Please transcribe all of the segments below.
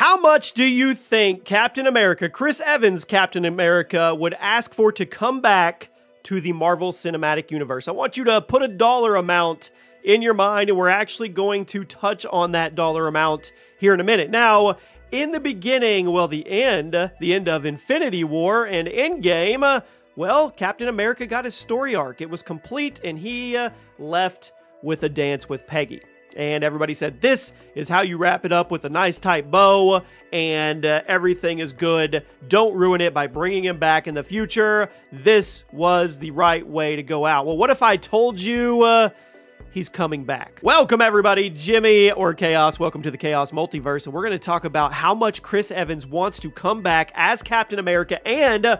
How much do you think Captain America, Chris Evans' Captain America, would ask for to come back to the Marvel Cinematic Universe? I want you to put a dollar amount in your mind, and we're actually going to touch on that dollar amount here in a minute. Now, in the beginning, well, the end of Infinity War and Endgame, well, Captain America got his story arc. It was complete, and he left with a dance with Peggy. And everybody said, this is how you wrap it up with a nice tight bow, and everything is good. Don't ruin it by bringing him back in the future. This was the right way to go out. Well, what if I told you he's coming back? Welcome, everybody. Jimmy, or Chaos. Welcome to the Chaos Multiverse, and we're going to talk about how much Chris Evans wants to come back as Captain America, and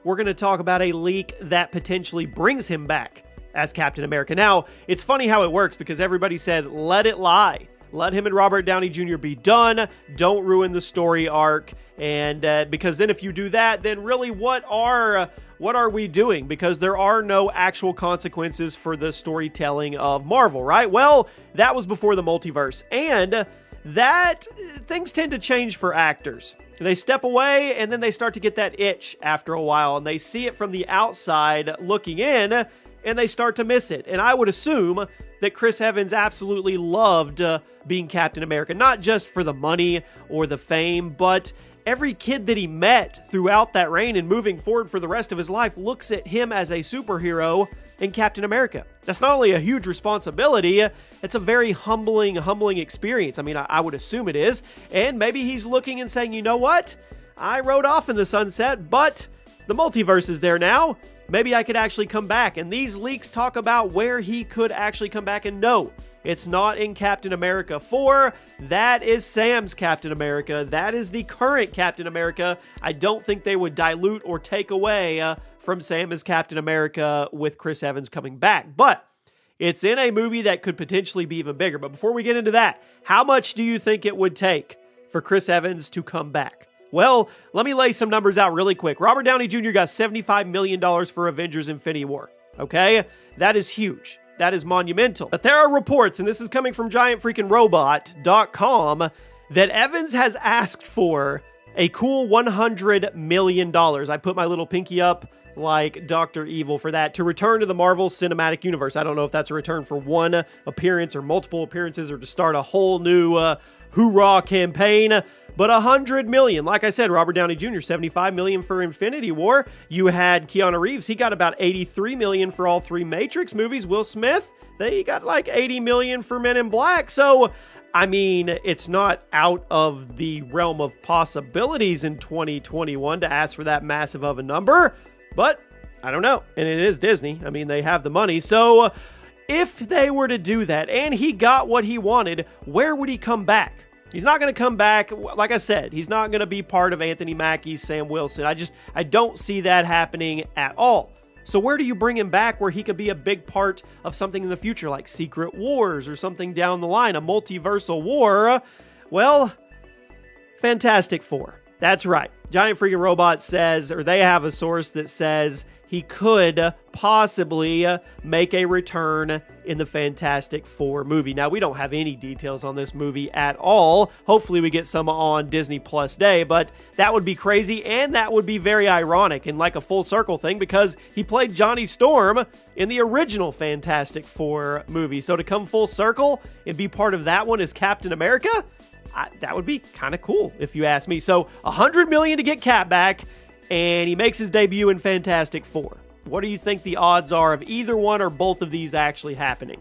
we're going to talk about a leak that potentially brings him back as Captain America. Now, it's funny how it works because everybody said, let it lie. Let him and Robert Downey Jr. be done. Don't ruin the story arc. And because then if you do that, then really what are we doing? Because there are no actual consequences for the storytelling of Marvel, right? Well, that was before the multiverse. And that things tend to change for actors. They step away and then they start to get that itch after a while, and they see it from the outside looking in, and they start to miss it. And I would assume that Chris Evans absolutely loved being Captain America, not just for the money or the fame, but every kid that he met throughout that reign and moving forward for the rest of his life looks at him as a superhero in Captain America. That's not only a huge responsibility, it's a very humbling experience. I mean, I would assume it is. And maybe he's looking and saying, you know what? I rode off in the sunset, but the multiverse is there now. Maybe I could actually come back. And these leaks talk about where he could actually come back. And no, it's not in Captain America 4. That is Sam's Captain America. That is the current Captain America. I don't think they would dilute or take away from Sam as Captain America with Chris Evans coming back. But it's in a movie that could potentially be even bigger. But before we get into that, how much do you think it would take for Chris Evans to come back? Well, let me lay some numbers out really quick. Robert Downey Jr. got $75 million for Avengers Infinity War, okay? That is huge. That is monumental. But there are reports, and this is coming from GiantFreakinRobot.com, that Evans has asked for a cool $100 million. I put my little pinky up like Dr. Evil for that, to return to the Marvel Cinematic Universe. I don't know if that's a return for one appearance or multiple appearances or to start a whole new hoorah campaign. But $100 million, like I said, Robert Downey Jr., $75 million for Infinity War. You had Keanu Reeves, he got about $83 million for all three Matrix movies. Will Smith, they got like $80 million for Men in Black. So, I mean, it's not out of the realm of possibilities in 2021 to ask for that massive of a number. But, I don't know. And it is Disney. I mean, they have the money. So, if they were to do that, and he got what he wanted, where would he come back? He's not going to come back, like I said, he's not going to be part of Anthony Mackie's Sam Wilson. I don't see that happening at all. So where do you bring him back where he could be a big part of something in the future, like Secret Wars or something down the line, a multiversal war? Well, Fantastic Four. That's right. Giant Freaking Robot says, or they have a source that says he could possibly make a return in the Fantastic Four movie. Now, we don't have any details on this movie at all. Hopefully, we get some on Disney Plus Day, but that would be crazy, and that would be very ironic and like a full circle thing because he played Johnny Storm in the original Fantastic Four movie. So to come full circle and be part of that one as Captain America, that would be kind of cool if you ask me. So $100 million to get Cap back, and he makes his debut in Fantastic Four. What do you think the odds are of either one or both of these actually happening?